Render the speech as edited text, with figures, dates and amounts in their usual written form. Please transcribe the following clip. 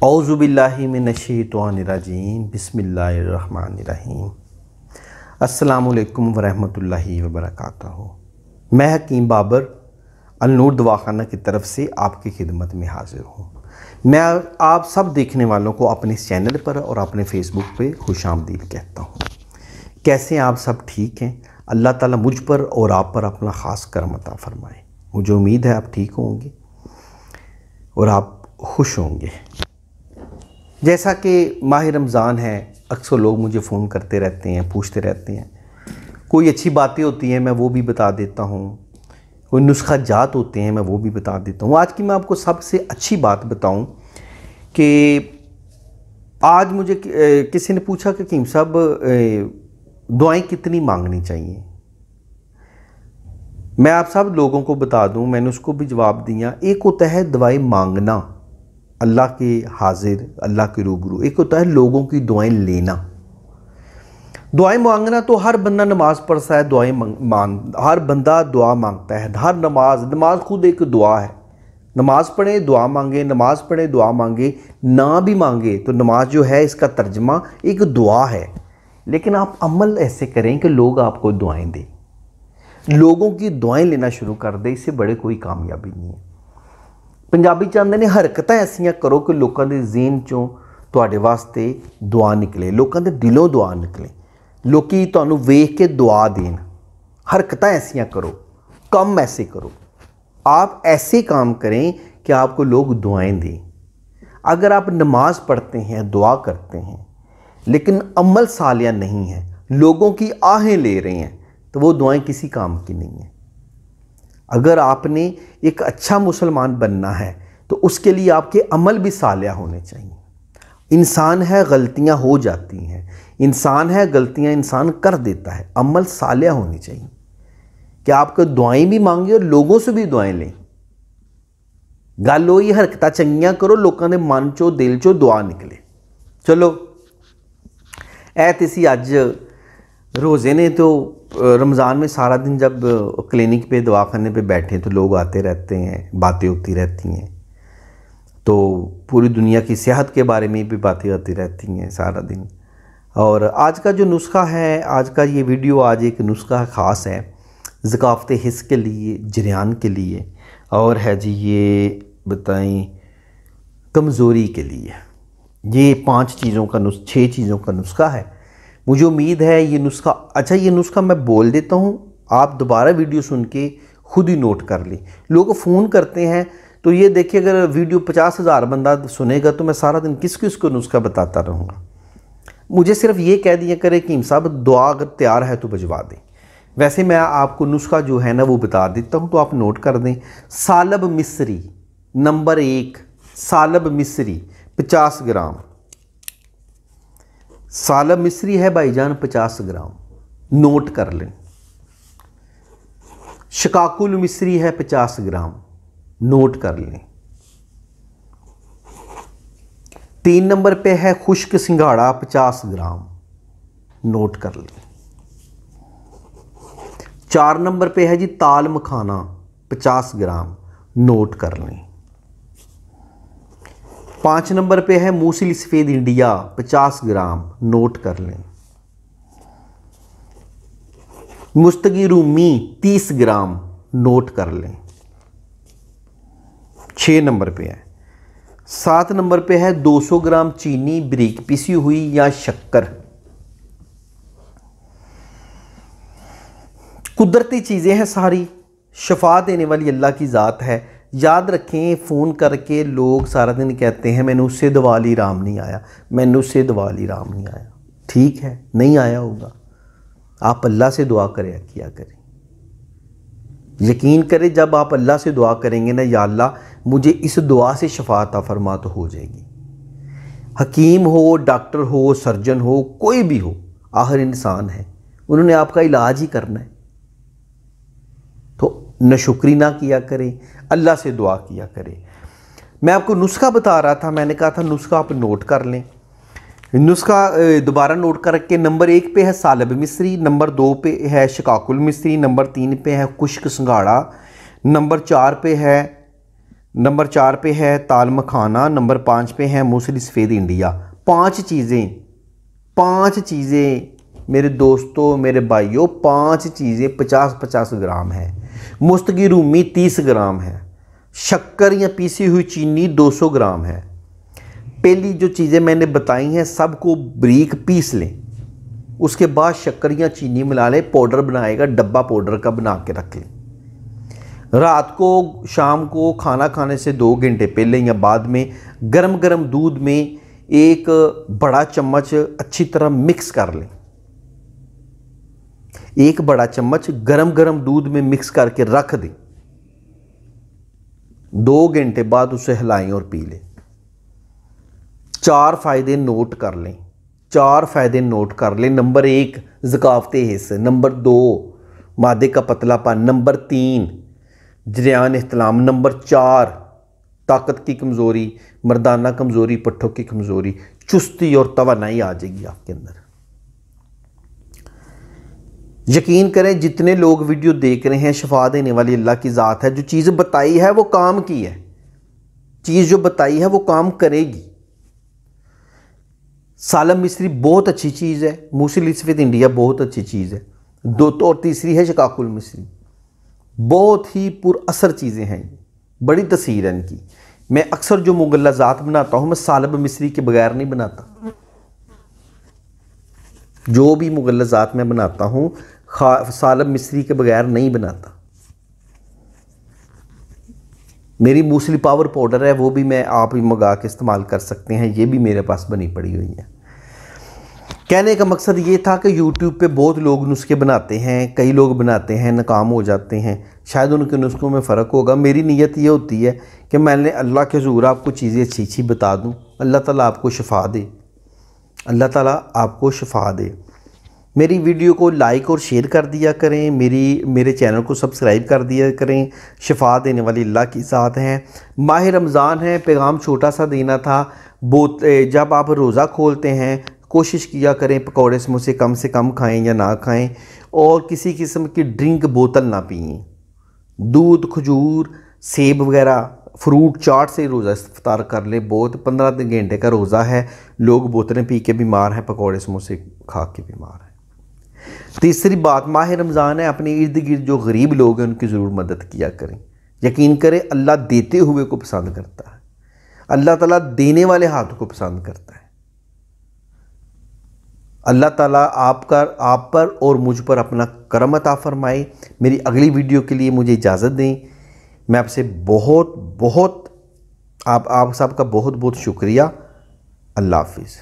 औज़ुबिल्लाहि मिनश्शैतानिर्रजीम बिस्मिल्लाहिर्रहमानिर्रहीम। अस्सलामु अलैकुम वरहमतुल्लाहि वबरकातुहू। मैं हकीम बाबर अल-नूर दवाखाना की तरफ से आपकी खिदमत में हाज़िर हूँ। मैं आप सब देखने वालों को अपने इस चैनल पर और अपने फेसबुक पे खुशामदीद कहता हूँ। कैसे आप सब ठीक हैं? अल्लाह ताला मुझ पर और आप पर अपना ख़ास करम अता फ़रमाए। मुझे उम्मीद है आप ठीक होंगे और आप खुश होंगे। जैसा कि माह रमज़ान है, अक्सर लोग मुझे फ़ोन करते रहते हैं, पूछते रहते हैं। कोई अच्छी बातें होती हैं मैं वो भी बता देता हूँ, कोई नुस्खा जात होते हैं मैं वो भी बता देता हूँ। आज की मैं आपको सबसे अच्छी बात बताऊँ कि आज मुझे किसी ने पूछा कि हकीम साहब दुआएं कितनी मांगनी चाहिए। मैं आप सब लोगों को बता दूं, मैंने उसको भी जवाब दिया। एक होता है दुआएं मांगना अल्लाह के हाजिर, अल्लाह के रूबरू। एक होता है लोगों की दुआएं लेना। दुआएं मांगना तो हर बंदा नमाज पढ़ता है, दुआएं हर बंदा दुआ मांगता है। हर नमाज खुद एक दुआ है। नमाज पढ़े दुआ मांगे, नमाज पढ़े दुआ मांगे, ना भी मांगे तो नमाज जो है इसका तर्जमा एक दुआ है। लेकिन आप अमल ऐसे करें कि लोग आपको दुआएं दें, लोगों की दुआएं लेना शुरू कर दे। इससे बड़े कोई कामयाबी नहीं है। पंजाबी चाहते ने हरकतां ऐसियां करो कि लोगों के ज़हन चों तुहाडे वास्ते दुआ निकले, लोगों के दिलों दुआ निकले, लोकी तुहानूं वेख के दुआ देन। हरकतां ऐसियां करो, काम ऐसे करो, आप ऐसे काम करें कि आपको लोग दुआएं दें। अगर आप नमाज पढ़ते हैं, दुआ करते हैं, लेकिन अमल सालिया नहीं है, लोगों की आहें ले रहे हैं, तो वो दुआएं किसी काम की नहीं है। अगर आपने एक अच्छा मुसलमान बनना है तो उसके लिए आपके अमल भी सालिया होने चाहिए। इंसान है, गलतियां हो जाती हैं, इंसान है, गलतियां इंसान कर देता है। अमल सालिया होनी चाहिए कि आपको दुआएं भी मांगे और लोगों से भी दुआएं लें। गल हो हरकतां चंगियां करो, लोगों के मन चो दिल चो दुआ निकले। चलो ऐसी अज रोज़े ने तो रमज़ान में सारा दिन जब क्लिनिक पे दवाखाने पे बैठे तो लोग आते रहते हैं, बातें होती रहती हैं, तो पूरी दुनिया की सेहत के बारे में भी बातें होती रहती हैं सारा दिन। और आज का जो नुस्खा है, आज का ये वीडियो आज एक नुस्खा ख़ास है ज़काफ़त हिस्स के लिए, जरियान के लिए, और है जी ये बताएं कमज़ोरी के लिए। ये 6 चीज़ों का नुस्खा है। मुझे उम्मीद है ये नुस्खा अच्छा, ये नुस्खा मैं बोल देता हूँ, आप दोबारा वीडियो सुन के खुद ही नोट कर लें। लोग फ़ोन करते हैं तो ये देखिए, अगर वीडियो 50,000 बंदा सुनेगा तो मैं सारा दिन किस किस को नुस्खा बताता रहूँगा। मुझे सिर्फ ये कह दिया करे कि साहब दुआ अगर तैयार है तो भिजवा दें। वैसे मैं आपको नुस्खा जो है ना वो बता देता हूँ, तो आप नोट कर दें। सालब मिस्री नंबर 1, सालब मिस्री 50 ग्राम। सालब मिस्री है भाईजान 50 ग्राम, नोट कर लें। शकाकुल मिस्री है 50 ग्राम, नोट कर लें। 3 नंबर पे है खुश्क सिंघाड़ा 50 ग्राम, नोट कर लें। 4 नंबर पे है जी ताल मखाना 50 ग्राम, नोट कर लें। 5 नंबर पे है मूसल सफ़ेद इंडिया 50 ग्राम, नोट कर लें। मुस्तगी रूमी 30 ग्राम, नोट कर लें। 6 नंबर पे है। 7 नंबर पे है 200 ग्राम चीनी बारीक पिसी हुई या शक्कर। कुदरती चीज़ें हैं सारी, शफा देने वाली अल्लाह की ज़ात है। याद रखें, फ़ोन करके लोग सारा दिन कहते हैं मैंने उससे दवा ली राम नहीं आया, मैंने उससे दवा ली राम नहीं आया। ठीक है, नहीं आया होगा, आप अल्लाह से दुआ किया करें। यकीन करें, जब आप अल्लाह से दुआ करेंगे ना, या अल्लाह मुझे इस दुआ से शफा अता फरमा, तो हो जाएगी। हकीम हो, डॉक्टर हो, सर्जन हो, कोई भी हो, आखिर इंसान है, उन्होंने आपका इलाज ही करना है। तो नाशुक्री ना किया करें, अल्लाह से दुआ किया करें। मैं आपको नुस्खा बता रहा था, मैंने कहा था नुस्खा आप नोट कर लें। नुस्खा दोबारा नोट करके, नंबर 1 पे है सालब मिस्री, नंबर 2 पे है शकाकुल मिस्री, नंबर 3 पे है खुश्क सिंघाड़ा, नंबर 4 पे है नंबर 4 पे है ताल मखाना, नंबर 5 पे है मूसली सफ़ेद इंडिया। 5 चीज़ें मेरे दोस्तों, मेरे भाइयों, 5 चीज़ें 50-50 ग्राम है। मुस्तगी रूमी 30 ग्राम है। शक्कर या पीसी हुई चीनी 200 ग्राम है। पहली जो चीज़ें मैंने बताई हैं सबको बारीक पीस लें, उसके बाद शक्कर या चीनी मिला लें, पाउडर बनाएगा, डब्बा पाउडर का बना के रख लें। रात को, शाम को खाना खाने से 2 घंटे पहले या बाद में गरम गरम दूध में 1 बड़ा चम्मच अच्छी तरह मिक्स कर लें। 1 बड़ा चम्मच गरम गरम दूध में मिक्स करके रख दें। 2 घंटे बाद उसे हिलाएं और पी लें। 4 फ़ायदे नोट कर लें। 4 फ़ायदे नोट कर लें। नंबर 1 ज़कावते हिस्स, नंबर 2 मादे का पतलापन, नंबर 3 जरियान इख्तिलाम, नंबर 4 ताकत की कमज़ोरी, मर्दाना कमज़ोरी, पट्ठों की कमज़ोरी, चुस्ती और तवानाई आ जाएगी आपके अंदर। यकीन करें जितने लोग वीडियो देख रहे हैं, शफा देने वाली अल्लाह की ज़ात है। जो चीज़ बताई है वो काम की है, चीज़ जो बताई है वो काम करेगी। सालम मिस्री बहुत अच्छी चीज़ है, मूसली सफ़ेद इंडिया बहुत अच्छी चीज़ है। 2 तो और तीसरी है शिकाकुल मिस्री, बहुत ही पुरअसर चीज़ें हैं, बड़ी तसीर है इनकी। मैं अक्सर जो मुगल्लज़ात बनाता हूँ मैं सालब मिस्री के बगैर नहीं बनाता। जो भी मुगल्लज़ात मैं बनाता हूँ सालब मिस्री के बगैर नहीं बनाता। मेरी मूसली पावर पाउडर है, वो भी मैं आप ही मंगा के इस्तेमाल कर सकते हैं, ये भी मेरे पास बनी पड़ी हुई है। कहने का मकसद ये था कि YouTube पे बहुत लोग नुस्खे बनाते हैं, कई लोग बनाते हैं नाकाम हो जाते हैं, शायद उनके नुस्खों में फ़र्क होगा। मेरी नीयत ये होती है कि मैंने अल्लाह के हुज़ूर आपको चीज़ें अच्छी अच्छी बता दूँ, अल्लाह ताला आपको शिफा दे, अल्लाह ताला आपको शिफा दे। मेरी वीडियो को लाइक और शेयर कर दिया करें, मेरे चैनल को सब्सक्राइब कर दिया करें। शिफा देने वाली अल्लाह की ज़ात है। माह रमज़ान है, पैगाम छोटा सा देना था। जब आप रोज़ा खोलते हैं कोशिश किया करें पकौड़े समोसे कम से कम खाएं या ना खाएं, और किसी किस्म की ड्रिंक बोतल ना पिएं। दूध, खजूर, सेब वगैरह फ्रूट चाट से रोज़ा इफ्तार कर लें। बहुत 15 घंटे का रोज़ा है, लोग बोतलें पी के बीमार हैं, पकौड़े समोसे खा के बीमार हैं। तीसरी बात, माह रमज़ान है, अपने इर्द गिर्द जो गरीब लोग हैं उनकी ज़रूर मदद किया करें। यकीन करें अल्लाह देते हुए को पसंद करता है, अल्लाह ताला देने वाले हाथ को पसंद करता है। अल्लाह ताला आप पर और मुझ पर अपना करम अता फरमाए। मेरी अगली वीडियो के लिए मुझे इजाज़त दें। मैं आपसे आप सबका बहुत बहुत शुक्रिया। अल्लाह हाफिज़।